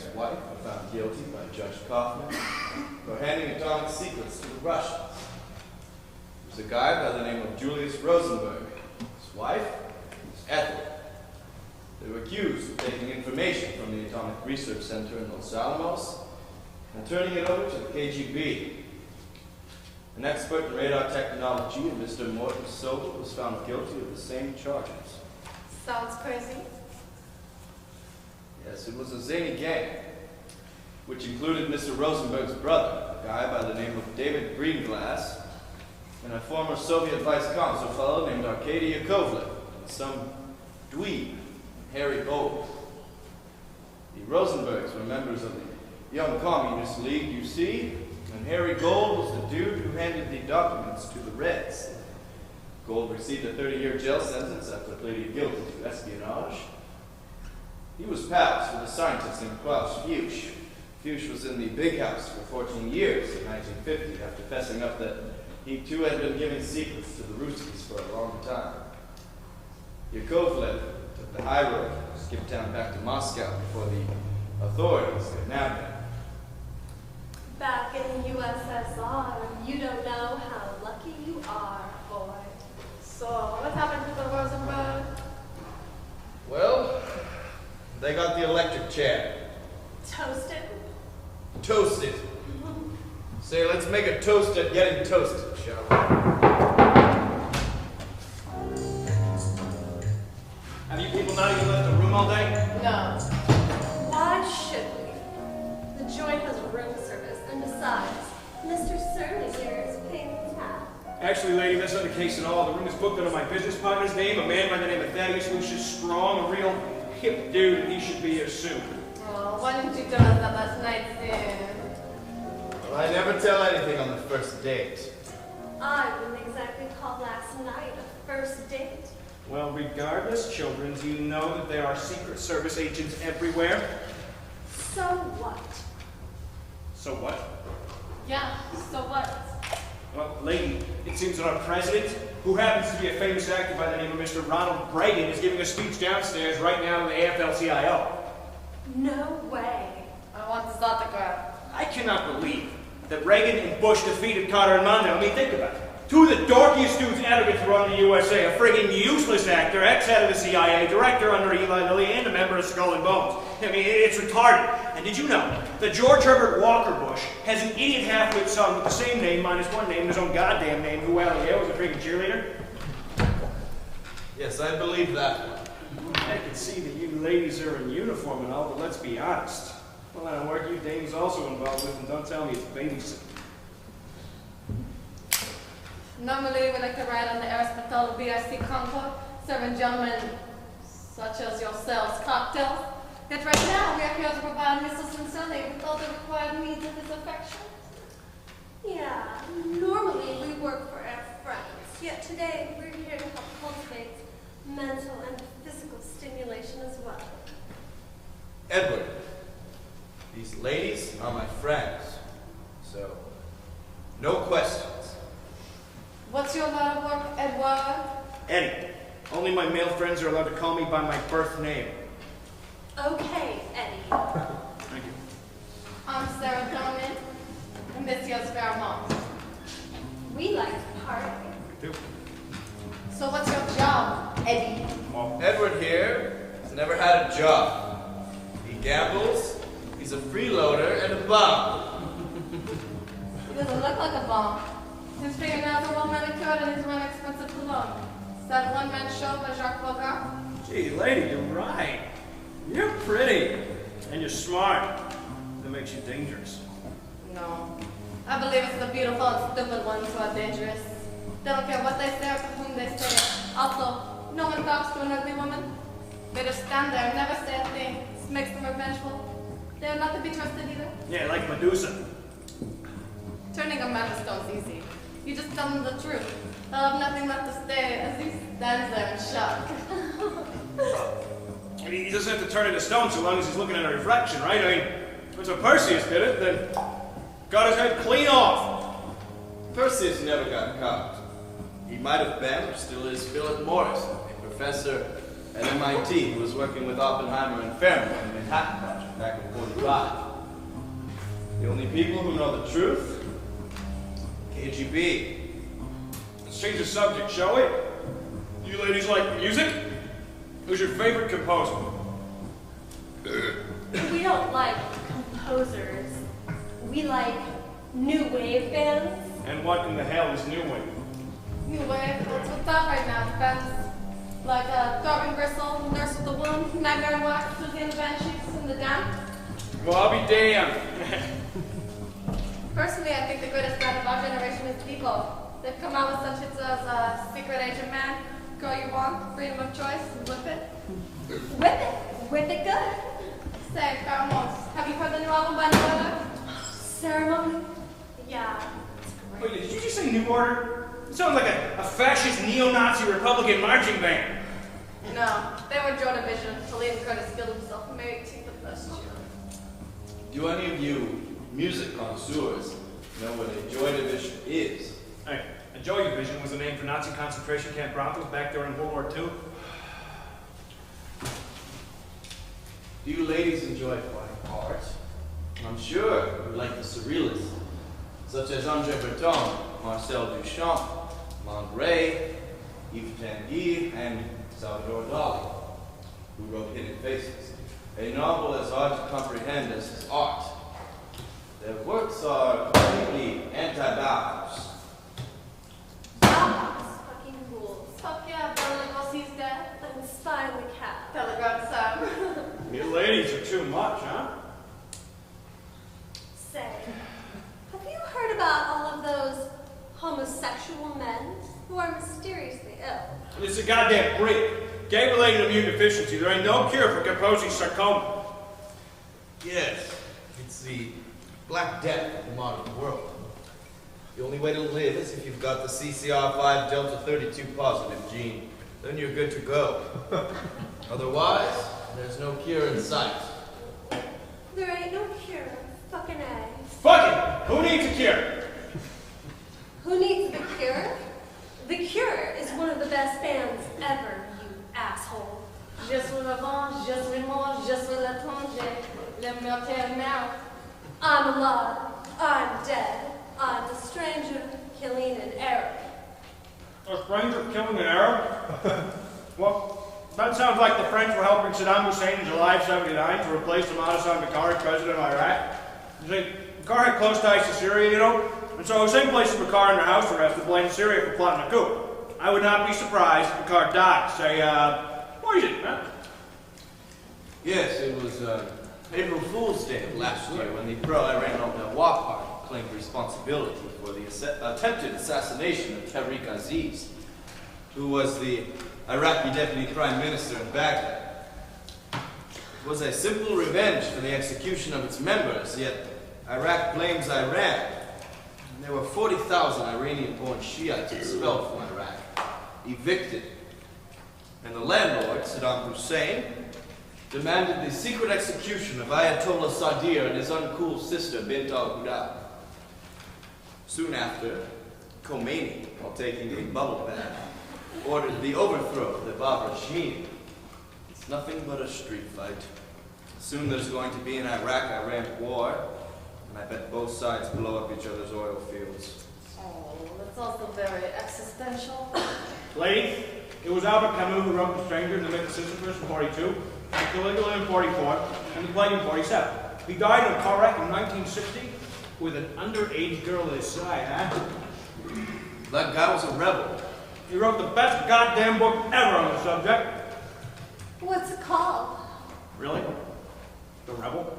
his wife were found guilty by Judge Kaufman for handing atomic secrets to the Russians. There was a guy by the name of Julius Rosenberg. His wife was Ethel. They were accused of taking information from the Atomic Research Center in Los Alamos and turning it over to the KGB. An expert in radar technology, Mr. Morton Sobel, was found guilty of the same charges. Sounds crazy. Yes, it was a zany gang, which included Mr. Rosenberg's brother, a guy by the name of David Greenglass, and a former Soviet vice consul fellow named Arkady Yakovlev, and some dweeb, Harry Gold. The Rosenbergs were members of the Young Communist League, you see, and Harry Gold was the dude who handed the documents to the Reds. Gold received a 30-year jail sentence after pleading guilty to espionage. He was pals with a scientist named Klaus Fuchs. Fuchs was in the Big House for 14 years in 1950 after fessing up that he too had been giving secrets to the Ruskies for a long time. Yakovlev took the high road, skipped town back to Moscow before the authorities could nab him. Back in the USSR, you don't know how lucky you are, boy. So, what happened to the Rosenberg? Well, they got the electric chair. Toasted? Toasted. Say, let's make a toast at getting toasted, shall we? Have you people not even left the room all day? No. Why should we? The joint has room service, and besides, Mr. Surly here is paying the tab. Actually, lady, that's not the case at all. The room is booked under my business partner's name, a man by the name of Thaddeus Lucius Strong, a real hip dude, and he should be here soon. Oh, why didn't you tell us that last night, then? Well, I never tell anything on the first date. I wouldn't exactly call last night a first date. Well, regardless, children, do you know that there are Secret Service agents everywhere? So what? So what? Yeah, so what? Well, lady, it seems that our president, who happens to be a famous actor by the name of Mr. Ronald Reagan, is giving a speech downstairs right now in the AFL-CIO. No way. I want this autograph. I cannot believe that Reagan and Bush defeated Carter and Mondale. I mean, think about it. Two of the dorkiest dudes ever to run the USA, a friggin' useless actor, ex-head of the CIA, director under Eli Lilly, and a member of Skull and Bones. I mean, it's retarded. And did you know that George Herbert Walker Bush has an idiot half-wit son with the same name minus one name, his own goddamn name, who, well, yeah, was a friggin' cheerleader? Yes, I believe that. I can see that you ladies are in uniform and all, but let's be honest. Well, I work you dames also involved with, and don't tell me it's babysitting. Normally, we like to ride on the Aristotle BRC Concord, serving gentlemen such as yourselves cocktails. Yet right now, we are here to provide Mr. Sincerely with all the required needs of his affection. Yeah, normally we work for our friends, yet today we're here to help cultivate mental and physical stimulation as well. Edward, these ladies are my friends, so no questions. What's your line of work, Edward? Eddie. Only my male friends are allowed to call me by my birth name. Okay, Eddie. Thank you. I'm Sarah Donan, and this year's Fairmont. We like to party. Me too. So what's your job, Eddie? Well, Edward here has never had a job. He gambles, he's a freeloader, and a bum. He doesn't look like a bum. His fingernails are well manicured and his rent expensive cologne. Is that one-man show by Jacques Bogart? gee, lady, you're right. You're pretty. And you're smart. That makes you dangerous. No. I believe it's the beautiful and stupid ones who are dangerous. They don't care what they say or to whom they say it. Also, no one talks to an ugly woman. They just stand there and never say a thing. This makes them revengeful. They are not to be trusted either. Yeah, like Medusa. Turning a man to stone's easy. You just tell them the truth. They'll have nothing left to say as he stands there in shock. I mean, he doesn't have to turn into stone so long as he's looking at a reflection, right? I mean, if so Perseus did it, then got his head clean off. Perseus never got caught. He might have been, or still is, Philip Morris, a professor at MIT who was working with Oppenheimer and Fermi on the Manhattan Project back in 1942. survive. The only people who know the truth? KGB. Let's change the subject, shall we? You ladies like music? Who's your favorite composer? We don't like composers. We like new wave bands. And what in the hell is new wave? New wave, what's up right now? Depends. Like Thorben Gristle, Nurse with the Wound, Nightmare Walk, Susie and the Banshees, and the Damned. Well, I'll be damned. Personally, I think the greatest band of our generation is Depot. They've come out with such hits as Secret Agent Man, Girl You Want, Freedom of Choice, Whip It. Whip it. Whip it good. Say, Pheromones. Have you heard the new album by New Order? Ceremony. Yeah, it's great. Wait, did you just say New Order? It sounds like a fascist neo-Nazi Republican marching band. No, they were Joy Division. Helene Curtis killed himself on May 18th of last year. Do any of you music connoisseurs know what a Joy Division is? Hey, a Joy Division was the name for Nazi concentration camp brothels back during World War II. Do you ladies enjoy fine art? I'm sure you like the surrealists, such as André Breton, Marcel Duchamp, Mondray, Yves Tanguy, and Salvador Dali, who wrote Hidden Faces, a novel as hard to comprehend as his art. Their works are completely anti-Bauhaus. Bauhaus fucking rules. Fuck yeah, Bela Lugosi's dead. And Spy in the Cat. Telegram Sam. You ladies are too much, huh? Say, have you heard about all of those homosexual men who are mysteriously ill? It's a goddamn breed. Gay-related immune deficiency. There ain't no cure for Kaposi's sarcoma. Yes, it's the Black Death of the modern world. The only way to live is if you've got the CCR5 Delta 32 positive gene. Then you're good to go. Otherwise, there's no cure in sight. There ain't no cure. Fucking A. Fuck it! Who needs a cure? Who needs the cure? The Cure is one of the best bands ever, you asshole. Je suis revanche, je suis mort, je suis l'étranger. Le mortel now. I'm alive. I'm dead. I'm the stranger killing an Arab. A stranger killing an Arab? Well, that sounds like the French were helping Saddam Hussein in July of '79 to replace Ahmad Hassan Bakr as president of Iraq. You see, Bakr had close ties to Syria, you know, and so Hussein places Bakr under house arrest to blame Syria for plotting a coup. I would not be surprised if Bakr died, say, poison, huh? Yes, it was April Fool's Day of last year when the pro-Iran al-Nawab Party claimed responsibility for the attempted assassination of Tariq Aziz, who was the Iraqi deputy prime minister in Baghdad. It was a simple revenge for the execution of its members, yet Iraq blames Iran. And there were 40,000 Iranian-born Shiites expelled from Iraq, evicted. And the landlord, Saddam Hussein, demanded the secret execution of Ayatollah Sadir and his uncool sister, Bint al-Huda. Soon after, Khomeini, while taking a bubble bath, ordered the overthrow of the Baath regime. It's nothing but a street fight. Soon there's going to be an Iraq-Iran war, and I bet both sides blow up each other's oil fields. Oh, that's also very existential. Lady, it was Albert Camus who wrote The Stranger and the Myth of Sisyphus in '42, Caligula in '44, and The Plague in '47. He died in a car wreck in 1960 with an underage girl at his side, huh? That guy was a rebel. He wrote the best goddamn book ever on the subject. What's it called? Really? The Rebel?